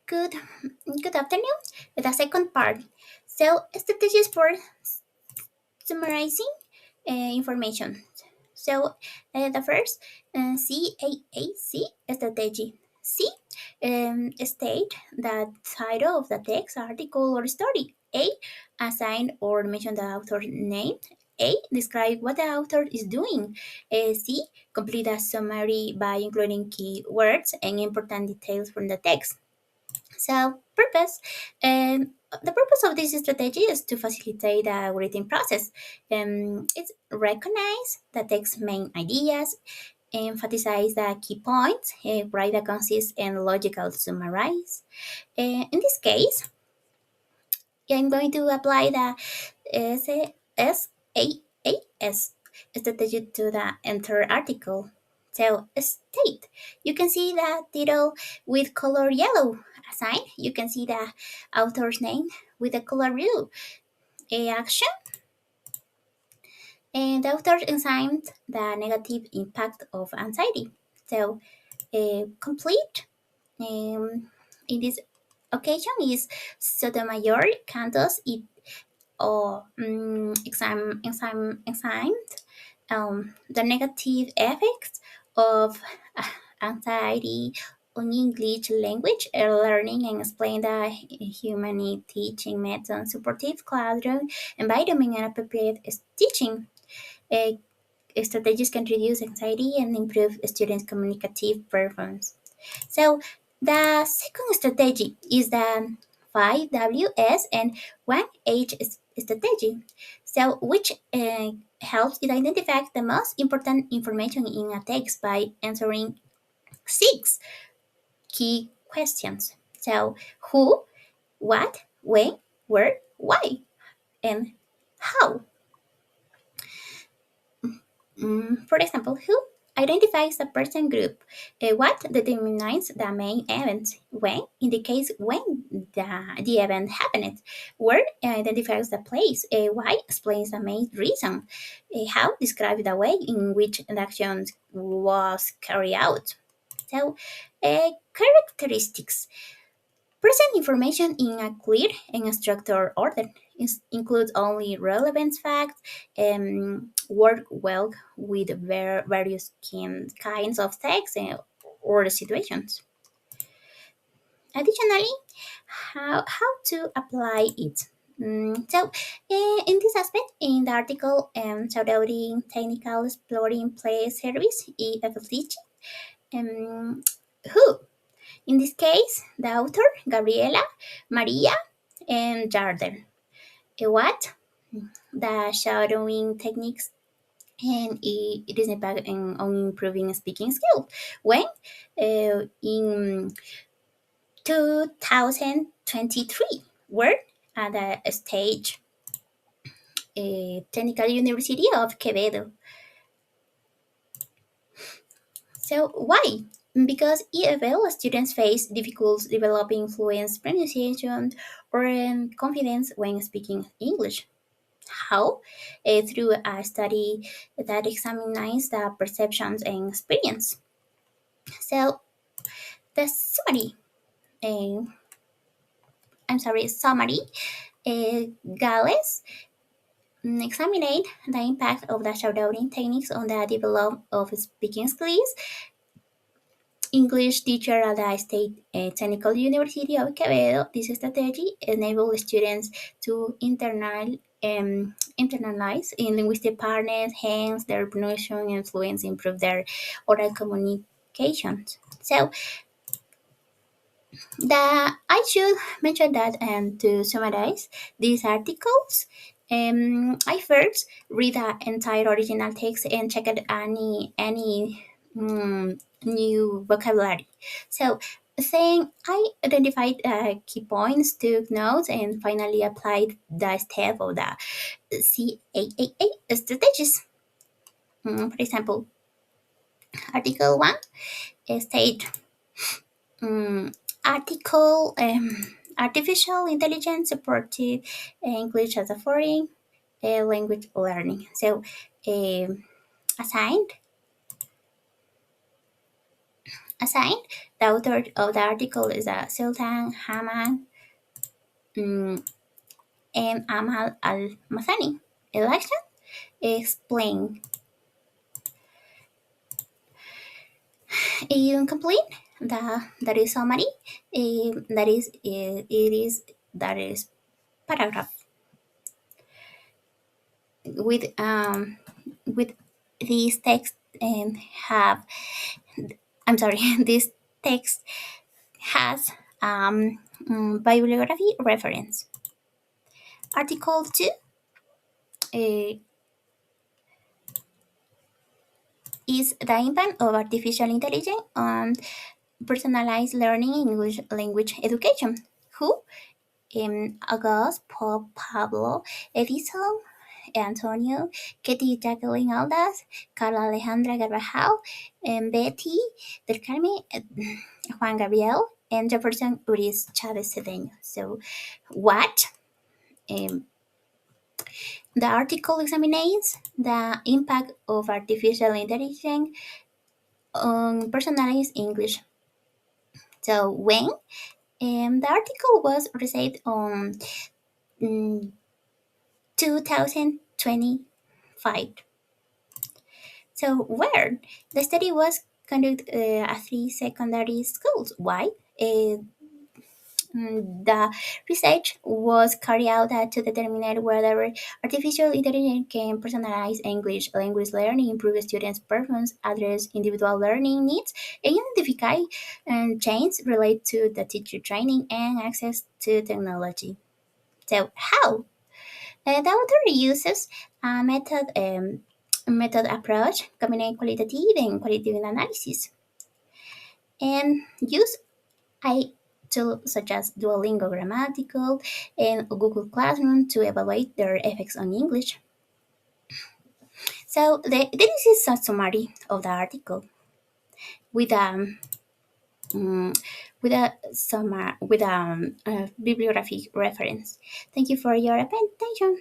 Good, good afternoon. With the second part, so strategies for summarizing information. So the first CAAC strategy. C state the title of the text, article, or story. A assign or mention the author's name. A describe what the author is doing. C complete a summary by including keywords and important details from the text. So, purpose. The purpose of this strategy is to facilitate the writing process. It's recognize the text main ideas, emphasize the key points, write a concise and logical summarize. In this case, I'm going to apply the SAAS strategy to the entire article. So, state. You can see the title with color yellow. Assign. You can see the author's name with the color blue. A action. And the author assigned the negative impact of anxiety. So, complete. In this occasion is Sotomayor Cantos or examined the negative effects of anxiety on English language learning and explain the human teaching method, supportive classroom environment, and appropriate teaching. Uh, Strategies can reduce anxiety and improve students' communicative performance. So the second strategy is the 5Ws and 1H strategy. So which helps it identify the most important information in a text by answering six key questions. So who, what, when, where, why, and how. For example, who identifies the person group? What determines the main event? When indicates when the event happened. Where identifies the place. Why explains the main reason. How describes the way in which the action was carried out. So, characteristics. Present information in a clear and structured order. Includes only relevant facts and work well with various kinds of text or situations. Additionally, how to apply it. In this aspect, in the article, shadowing technical exploring play service EFLTG, um, who in this case, the author, Gabriela, Maria, and Jardel. What? The shadowing techniques and it is impact on improving speaking skills. When? In 2023, where at the stage Technical University of Quevedo. So why? Because EFL students face difficulties developing fluent pronunciation or confidence when speaking English. How? Through a study that examines the perceptions and experience. So the summary, uh, summary, Gales examined the impact of the shadowing techniques on the development of speaking skills. English teacher at the State Technical University of Quevedo. This strategy enables students to internalize in linguistic partners, hence their pronunciation and fluency improve their oral communications. So I should mention that and to summarize these articles. I first read the entire original text and check out any new vocabulary. So saying I identified key points, took notes, and finally applied the step of the CAAA strategies. For example, Article 1 state um, article artificial intelligence supported English as a foreign language learning. So assigned assigned. The author of the article is Sultan Haman mm, and Amal Al Mathani. Election explain. You complete that is summary. That is paragraph with with this text and have I'm sorry this text has bibliography reference. Article 2 uh, is the impact of artificial intelligence on personalized learning in English language education. Who? August, Paul, Pablo, Edison, Antonio, Katie Jacqueline Aldas, Carla Alejandra Garbajal, Betty del Carmen, Juan Gabriel, and Jefferson Uriz Chavez Cedeño. So, what? Um, the article examines the impact of artificial intelligence on personalized English. So, when the article was received on 2025. So, where the study was conducted at three secondary schools. Why? The research was carried out to determine whether artificial intelligence can personalize English language learning, improve students' performance, address individual learning needs, and identify changes related to the teacher training and access to technology. So, how? The author uses a method approach, combining qualitative and qualitative analysis, and use I tools such as Duolingo Grammatical and Google Classroom to evaluate their effects on English. So this is a summary of the article with um, with a bibliographic reference. Thank you for your attention.